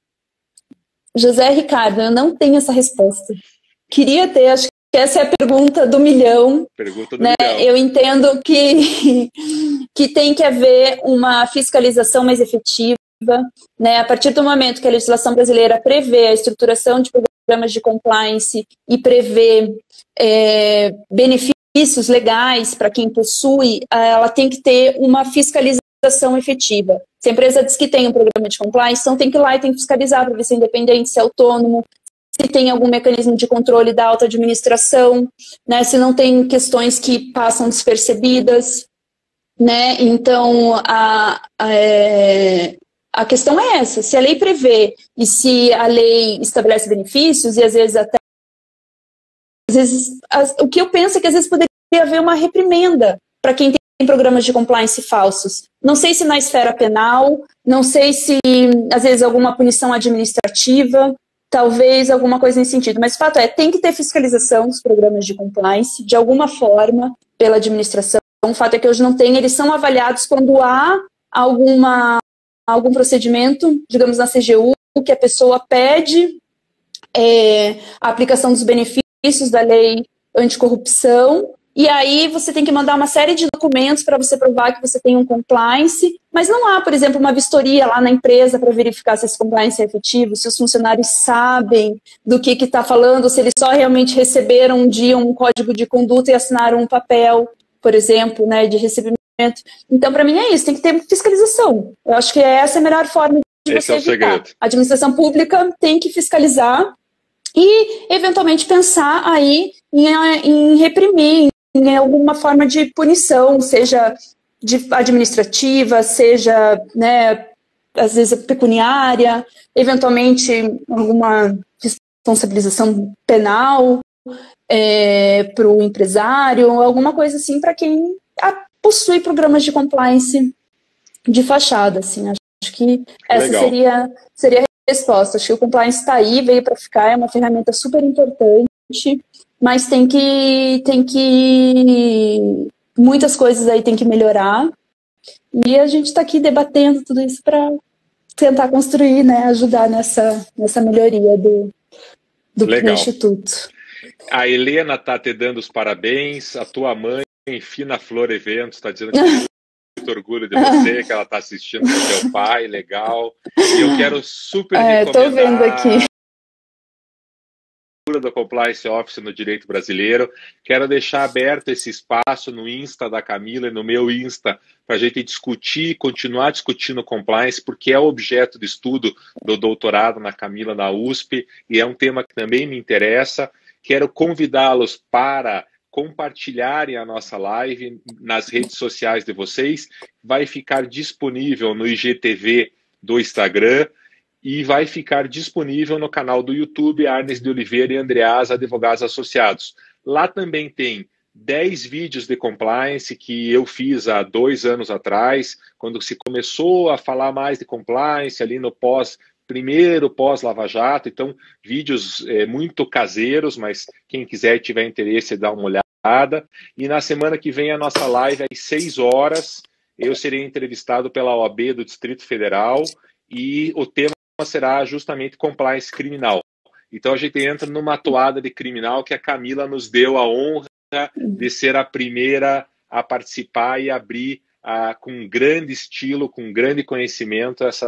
José Ricardo, eu não tenho essa resposta. Queria ter, acho que essa é a pergunta do milhão. Pergunta do né? milhão. Eu entendo que tem que haver uma fiscalização mais efetiva. Né? A partir do momento que a legislação brasileira prevê a estruturação de programas de compliance e prevê benefícios legais para quem possui, ela tem que ter uma fiscalização efetiva. Se a empresa diz que tem um programa de compliance, então tem que ir lá e tem que fiscalizar para ver se é independente, se é autônomo, se tem algum mecanismo de controle da alta administração, né? Se não tem questões que passam despercebidas, né? Então, a questão é essa, se a lei prevê e se a lei estabelece benefícios e às vezes o que eu penso é que às vezes poderia haver uma reprimenda para quem tem programas de compliance falsos. Não sei se na esfera penal, não sei se às vezes alguma punição administrativa, talvez alguma coisa nesse sentido, mas o fato tem que ter fiscalização dos programas de compliance de alguma forma pela administração. O fato é que hoje não tem, eles são avaliados quando há algum procedimento, digamos na CGU, que a pessoa pede a aplicação dos benefícios da lei anticorrupção, e aí você tem que mandar uma série de documentos para você provar que você tem um compliance, mas não há, por exemplo, uma vistoria lá na empresa para verificar se esse compliance é efetivo, se os funcionários sabem do que está falando, se eles só realmente receberam um dia um código de conduta e assinaram um papel, por exemplo, né, de recebimento. Então, para mim é isso, tem que ter fiscalização. Eu acho que essa é a melhor forma de você evitar. Segredo. A administração pública tem que fiscalizar e, eventualmente, pensar aí em reprimir, em alguma forma de punição, seja administrativa, seja, né, às vezes pecuniária, eventualmente alguma responsabilização penal para o empresário, alguma coisa assim para quem possui programas de compliance de fachada, assim. Acho que essa seria a resposta. Acho que o compliance está aí, veio para ficar, é uma ferramenta super importante, mas tem que muitas coisas aí tem que melhorar, e a gente está aqui debatendo tudo isso para tentar construir, né, ajudar nessa melhoria do Instituto. A Helena está te dando os parabéns, a tua mãe, Fina Flor Eventos, está dizendo que tem muito orgulho de você, que ela está assistindo com teu pai, legal. E eu quero super recomendar... Estou vendo aqui. Do Compliance Office no direito brasileiro. Quero deixar aberto esse espaço no Insta da Camila e no meu Insta para a gente discutir, continuar discutindo compliance, porque é objeto de estudo do doutorado na Camila na USP e é um tema que também me interessa. Quero convidá-los para compartilharem a nossa live nas redes sociais de vocês. Vai ficar disponível no IGTV do Instagram e vai ficar disponível no canal do YouTube Arnes de Oliveira e Andreasa, Advogados Associados. Lá também tem 10 vídeos de compliance que eu fiz há 2 anos atrás, quando se começou a falar mais de compliance, ali no pós-Lava Jato. Então, vídeos muito caseiros, mas quem quiser e tiver interesse, dá uma olhada. E na semana que vem, a nossa live às 6 horas, eu serei entrevistado pela OAB do Distrito Federal e o tema será justamente compliance criminal. Então a gente entra numa toada de criminal que a Camila nos deu a honra de ser a primeira a participar e abrir com grande estilo, com grande conhecimento, essa